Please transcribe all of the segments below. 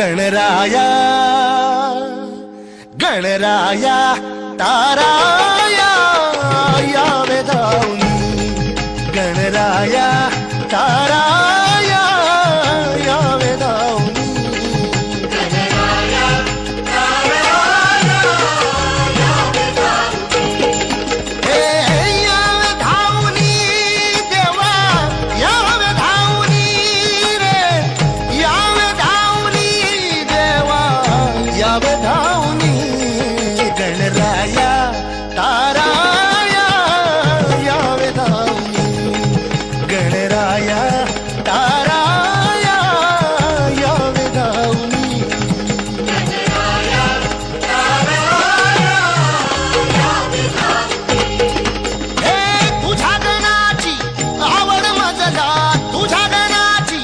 गणराया गणराया ताराया यावे धावूनी गणराया ताराया यावे धावूनी गणराया ताराया यावे धावूनी हे यावे धावूनी देवा यावे धावूनी रे यावे धावूनी देवा यावे धावूनी गणराया ताराया यावे धावूनी गणराया ताराया यावे धावूनी गणराया ताराया यावे धावूनी हे तुझ्या गणाची आवड मजला तुझ्या गणाची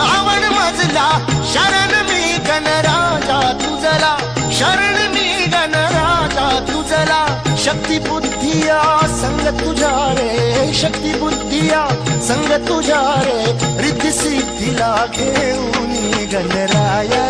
आवड मजला शरण मी गणराजा तुझला शरण मी गणराजा तुझला शक्ती बुद्धिया संग तुझ्या रे शक्ती बुद्धिया संग तुझ्या रे रिद्धी सिद्धीला घेऊन गणराया